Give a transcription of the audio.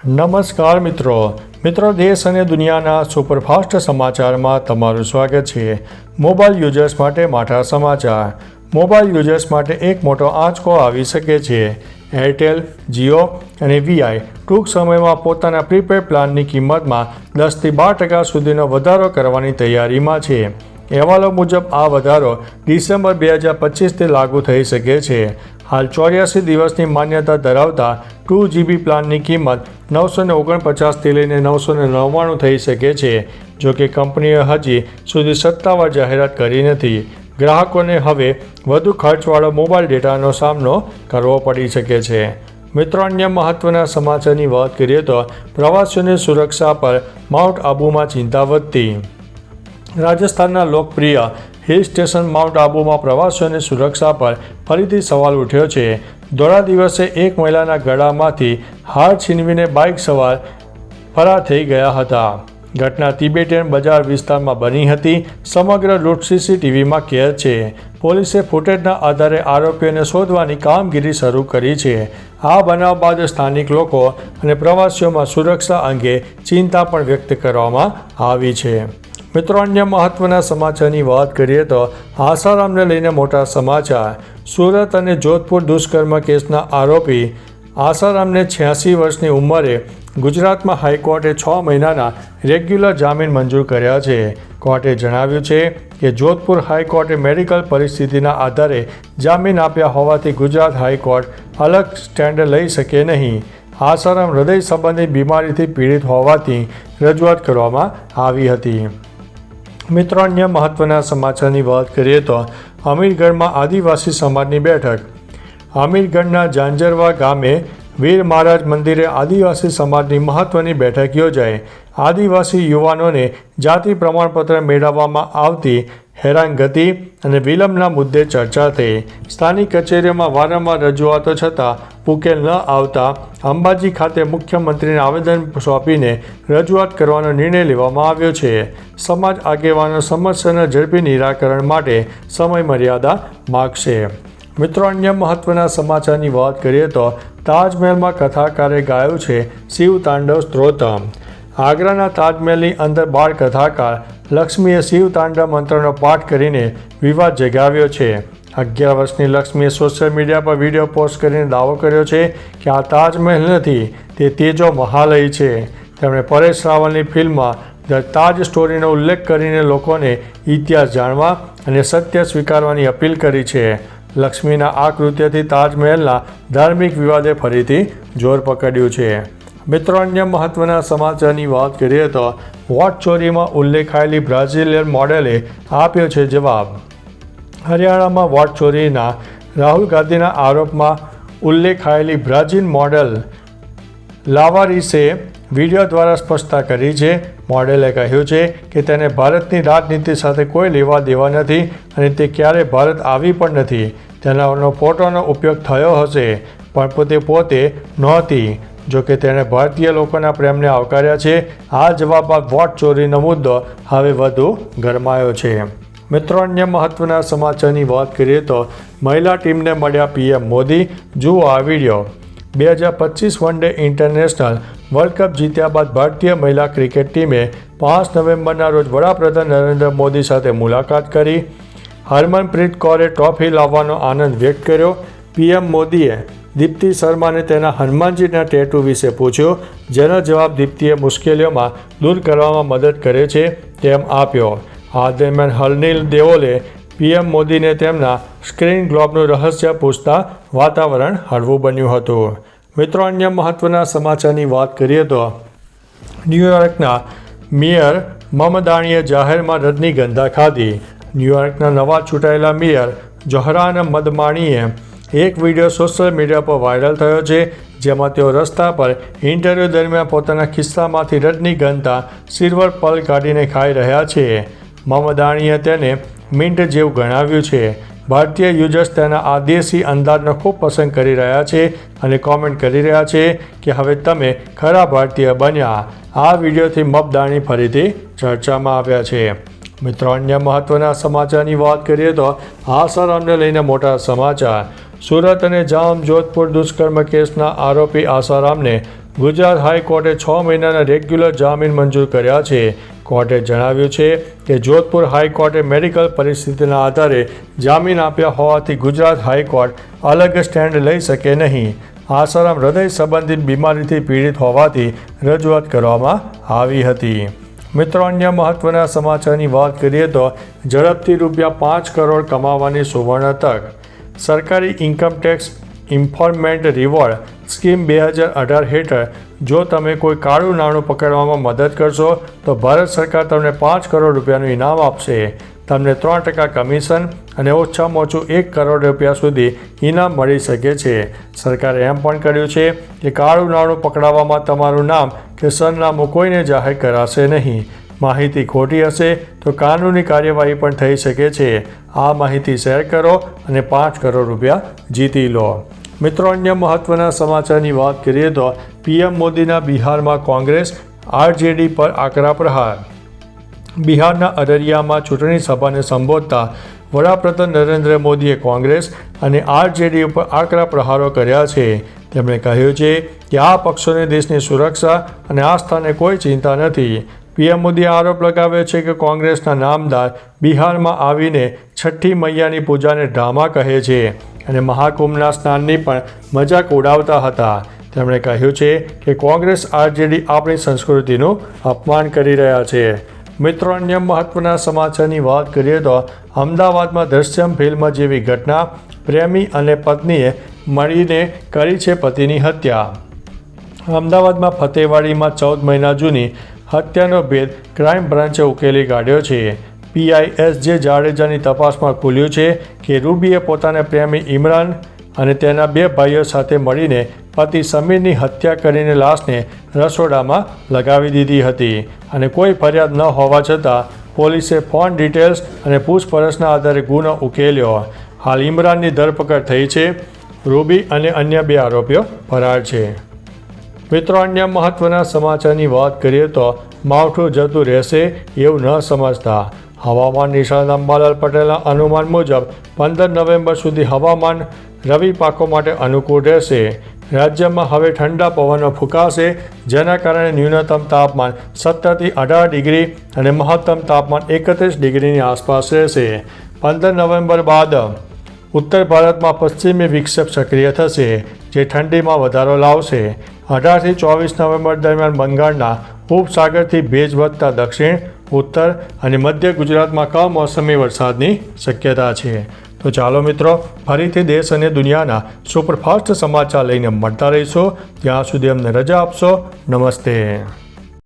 નમસ્કાર મિત્રો દેશ અને દુનિયાના સુપરફાસ્ટ સમાચારમાં તમારું સ્વાગત છે। મોબાઈલ યુઝર્સ માટે માઠા સમાચાર। મોબાઈલ યુઝર્સ માટે એક મોટો આંચકો આવી શકે છે। એરટેલ, જીઓ અને વીઆઈ ટૂંક સમયમાં પોતાના પ્રીપેડ પ્લાનની કિંમતમાં 10થી 12% સુધીનો વધારો કરવાની તૈયારીમાં છે। અહેવાલો મુજબ આ વધારો ડિસેમ્બર 2025થી લાગુ થઈ શકે છે। હાલ 84 દિવસની માન્યતા ધરાવતા 2GB પ્લાનની કિંમત 949થી લઈને 999 થઈ શકે છે। જો કે કંપનીએ હજી સુધી સત્તાવાર જાહેરાત કરી નથી। ગ્રાહકોને હવે વધુ ખર્ચવાળો મોબાઈલ ડેટાનો સામનો કરવો પડી શકે છે। મિત્રો, અન્ય મહત્વના સમાચારની વાત કરીએ તો પ્રવાસીઓની સુરક્ષા પર માઉન્ટ આબુમાં ચિંતા વધતી। રાજસ્થાનના લોકપ્રિય હિલ સ્ટેશન માઉન્ટ આબુમાં પ્રવાસીઓની સુરક્ષા પર ફરીથી સવાલ ઉઠ્યો છે। દોરા દિવસે એક મહિલાના ગળામાંથી હાર છીનવીને બાઇક સવાર ફરાર થઈ ગયા હતા। ઘટના તિબેટિયન બજાર વિસ્તારમાં બની હતી। સમગ્ર લૂંટ સીસીટીવીમાં કેદ છે। પોલીસે ફૂટેજના આધારે આરોપીઓને શોધવાની કામગીરી શરૂ કરી છે। આ બનાવ બાદ સ્થાનિક લોકો અને પ્રવાસીઓમાં સુરક્ષા અંગે ચિંતા પણ વ્યક્ત કરવામાં આવી છે। મિત્રો, અન્ય મહત્વના સમાચારની વાત કરીએ તો આસારામને લઈને મોટા સમાચાર। સુરત અને જોધપુર દુષ્કર્મ કેસના આરોપી આસારામને 86 વર્ષની ઉંમરે ગુજરાતમાં હાઈકોર્ટે 6 મહિનાના રેગ્યુલર જામીન મંજૂર કર્યા છે। કોર્ટે જણાવ્યું છે કે જોધપુર હાઈકોર્ટે મેડિકલ પરિસ્થિતિના આધારે જામીન આપ્યા હોવાથી ગુજરાત હાઈકોર્ટ અલગ સ્ટેન્ડ લઈ શકે નહીં। આસારામ હૃદય સંબંધી બીમારીથી પીડિત હોવાથી રજૂઆત કરવામાં આવી હતી। મિત્રો, અન્ય મહત્વના સમાચારની વાત કરીએ તો અમીરગઢમાં આદિવાસી સમાજની બેઠક। અમીરગઢના ઝાંઝરવા ગામે વીર મહારાજ મંદિરે આદિવાસી સમાજની મહત્વની બેઠક યોજાઈ। આદિવાસી યુવાનોને જાતિ પ્રમાણપત્ર મેળવવામાં આવતી હેરાનગતિ અને વિલંબના મુદ્દે ચર્ચા થઈ। સ્થાનિક કચેરીઓમાં વારંવાર રજૂઆતો છતાં ઉકેલ ન આવતા અંબાજી ખાતે મુખ્યમંત્રીને આવેદન સોંપીને રજૂઆત કરવાનો નિર્ણય લેવામાં આવ્યો છે। સમાજ આગેવાનો સમસ્યાના ઝડપી નિરાકરણ માટે સમય મર્યાદા માગશે। મિત્રો, અન્ય મહત્વના સમાચારની વાત કરીએ તો તાજમહેલમાં કથાકારે ગાયું છે શિવ તાંડવ સ્તોત્રમ। આગ્રાના તાજમહેલની અંદર બાળ કથાકાર લક્ષ્મીએ શિવ તાંડવ મંત્રનો પાઠ કરીને વિવાદ જગાવ્યો છે। 11 વર્ષની લક્ષ્મીએ સોશિયલ મીડિયા પર વિડીયો પોસ્ટ કરીને દાવો કર્યો છે કે આ તાજમહેલ નથી, તે તેજો મહાલય છે। તેમણે પરેશ રાવલની ફિલ્મમાં ધ તાજ સ્ટોરીનો ઉલ્લેખ કરીને લોકોને ઇતિહાસ જાણવા અને સત્ય સ્વીકારવાની અપીલ કરી છે। લક્ષ્મીના આ કૃત્યથી તાજમહેલના ધાર્મિક વિવાદે ફરીથી જોર પકડ્યું છે। મિત્રો, અન્ય મહત્વના સમાચારની વાત કરીએ તો વોટ ચોરીમાં ઉલ્લેખાયેલી બ્રાઝિલિયન મોડેલે આપ્યો છે જવાબ। હરિયાણામાં વોટ ચોરીના રાહુલ ગાંધીના આરોપમાં ઉલ્લેખાયેલી બ્રાઝિલ મોડેલ લાવારીસે વિડીયો દ્વારા સ્પષ્ટતા કરી છે। મોડેલે કહ્યું છે કે તેને ભારતની રાજનીતિ સાથે કોઈ લેવા દેવા નથી અને તે ક્યારેય ભારત આવી પણ નથી। તેનો ફોટોનો ઉપયોગ થયો હશે પણ પોતે નહોતી। જો કે તેણે ભારતીય લોકોના પ્રેમને આવકાર્યા છે। આ જવાબ બાદ વોટ ચોરીનો મુદ્દો હવે વધુ ગરમાયો છે। મિત્રો, અન્ય મહત્વના સમાચારની વાત કરીએ તો મહિલા ટીમને મળ્યા પીએમ મોદી। જુઓ આ video. 2025 one day international world cup જીત્યા બાદ ભારતીય મહિલા ક્રિકેટ ટીમે 5 નવેમ્બરના રોજ વડાપ્રધાન નરેન્દ્ર મોદી સાથે મુલાકાત કરી। હરમનપ્રીત કૌરે ટ્રોફી લાવવાનો આનંદ વ્યક્ત કર્યો। પીએમ મોદીએ દીપ્તિ શર્માને તેના હનુમાનજીના ટેટુ વિશે પૂછ્યું, જેનો જવાબ દીપ્તિએ મુશ્કેલીઓમાં દૂર કરવામાં મદદ કરે છે તેમ આપ્યો। આ દરમિયાન હરનીલ દેઓલે પીએમ મોદીને તેમના સ્ક્રીન ગ્લોબનું રહસ્ય પૂછતા વાતાવરણ હળવું બન્યું હતું। મિત્રો, અન્ય મહત્વના સમાચારની વાત કરીએ તો ન્યૂયોર્કના મેયર મમદાણીએ જાહેરમાં રજનીગંધા ખાધી। ન્યૂયોર્કના નવા ચૂંટાયેલા મેયર જોહરાન મદમાણીએ એક વિડીયો સોશિયલ મીડિયા પર વાયરલ થયો છે, જેમાં તેઓ રસ્તા પર ઇન્ટરવ્યૂ દરમિયાન પોતાના ખિસ્સામાંથી રજનીગંધા સિલ્વર પલ કાઢીને ખાઈ રહ્યા છે। મમદાણીએ તેને મિન્ટ જેવું ગણાવ્યું છે। ભારતીય યુઝર્સ તેના આ દેશી અંદાજને ખૂબ પસંદ કરી રહ્યા છે અને કોમેન્ટ કરી રહ્યા છે કે હવે તમે ખરા ભારતીય બન્યા। આ વિડીયોથી મમદાણી ફરીથી ચર્ચામાં આવ્યા છે। મિત્રો, અન્ય મહત્વના સમાચારની વાત કરીએ તો આસારામને લઈને મોટા સમાચાર। સુરત અને જામજોધપુર દુષ્કર્મ કેસના આરોપી આસારામને ગુજરાત હાઈકોર્ટે 6 મહિનાના રેગ્યુલર જામીન મંજૂર કર્યા છે. કોર્ટે જણાવ્યું છે કે જોધપુર હાઈકોર્ટે મેડિકલ પરિસ્થિતિના આધારે જામીન આપ્યા હોવાથી ગુજરાત હાઈકોર્ટ અલગ સ્ટેન્ડ લઈ શકે નહીં. આસારામ હૃદય સંબંધિત બીમારીથી પીડિત હોવાથી રજૂઆત કરવામાં આવી હતી. મિત્રો, અન્ય મહત્વના સમાચારની વાત કરીએ તો ઝડપથી ₹5 કરોડ કમાવાની સુવર્ણ તક. સરકારી ઇન્કમટેક્સ ઇન્ફોર્મેન્ટ રિવોર્ડ સ્કીમ 2018 હેઠળ જો તમે કોઈ કાળું નાણું પકડવામાં મદદ કરશો તો ભારત સરકાર તમને ₹5 કરોડ ઇનામ આપશે. તમને 3% કમિશન અને ઓછામાં ઓછું ₹1 કરોડ સુધી ઇનામ મળી શકે છે. સરકારે એમ પણ કર્યું છે કે કાળું નાણું પકડાવવામાં તમારું નામ કે સરનામું કોઈને જાહેર કરાશે નહીં. માહિતી ખોટી હશે તો કાનૂની કાર્યવાહી પણ થઈ શકે છે. આ માહિતી શેર કરો અને ₹5 કરોડ જીતી લો. મિત્રો, અન્ય મહત્વના સમાચારની વાત કરીએ તો પીએમ મોદીના બિહારમાં કોંગ્રેસ આરજેડી પર આકરા પ્રહાર. બિહારના અરરિયામાં ચૂંટણી સભાને સંબોધતા વડાપ્રધાન નરેન્દ્ર મોદીએ કોંગ્રેસ અને આરજેડી ઉપર આકરા પ્રહારો કર્યા છે. તેમણે કહ્યું છે કે આ પક્ષોને દેશની સુરક્ષા અને આસ્થાને કોઈ ચિંતા નથી. પીએમ મોદીએ આરોપ લગાવ્યો છે કે કોંગ્રેસના નામદાર બિહારમાં આવીને છઠ્ઠી મૈયાની પૂજાને ડ્રામા કહે છે અને મહાકુંભના સ્નાનની પણ મજાક ઉડાવતા હતા. તેમણે કહ્યું છે કે કોંગ્રેસ આરજેડી આપણી સંસ્કૃતિનું અપમાન કરી રહ્યા છે. મિત્રો, અન્ય મહત્વના સમાચારની વાત કરીએ તો અમદાવાદમાં દ્રશ્યમ ફિલ્મ જેવી ઘટના. પ્રેમી અને પત્નીએ મળીને કરી છે પતિની હત્યા. અમદાવાદમાં ફતેવાડીમાં 14 મહિના જૂની હત્યાનો ભેદ ક્રાઇમ બ્રાન્ચે ઉકેલી કાઢ્યો છે. PISJ જાડેજાની તપાસમાં ખુલ્યું છે કે રૂબીએ પોતાના પ્રેમી ઇમરાન અને તેના 2 ભાઈઓ સાથે મળીને પતિ સમીરની હત્યા કરીને લાશને રસોડામાં લગાવી દીધી હતી અને કોઈ ફરિયાદ ન હોવા છતાં પોલીસે ફોન ડિટેલ્સ અને પૂછપરછના આધારે ગુનો ઉકેલ્યો. હાલ ઇમરાનની ધરપકડ થઈ છે. રૂબી અને અન્ય 2 આરોપીઓ ફરાર છે. મિત્રો, અન્ય મહત્વના સમાચારની વાત કરીએ તો માવઠું જતું રહેશે એવું ન સમજતા. હવામાન નિષ્ણાત અંબાલાલ પટેલના અનુમાન મુજબ 15 નવેમ્બર સુધી હવામાન રવિ પાકો માટે અનુકૂળ રહેશે. રાજ્યમાં હવે ઠંડા પવનો ફૂંકાશે, જેના કારણે ન્યૂનતમ તાપમાન 17 થી 18 ડિગ્રી અને મહત્તમ તાપમાન 31 ડિગ્રીની આસપાસ રહેશે. 15 નવેમ્બર બાદ ઉત્તર ભારતમાં પશ્ચિમી વિક્ષેપ સક્રિય થશે, જે ઠંડીમાં વધારો લાવશે. 18 થી 24 નવેમ્બર દરમિયાન બંગાળના ઉપસાગરથી ભેજ વધતા દક્ષિણ, ઉત્તર અને મધ્ય ગુજરાતમાં કમોસમી વરસાદની શક્યતા છે. તો ચાલો મિત્રો, ફરીથી દેશ અને દુનિયાના સુપરફાસ્ટ સમાચાર લઈને મળતા રહીશું. ત્યાં સુધી અમને રજા આપશો. નમસ્તે.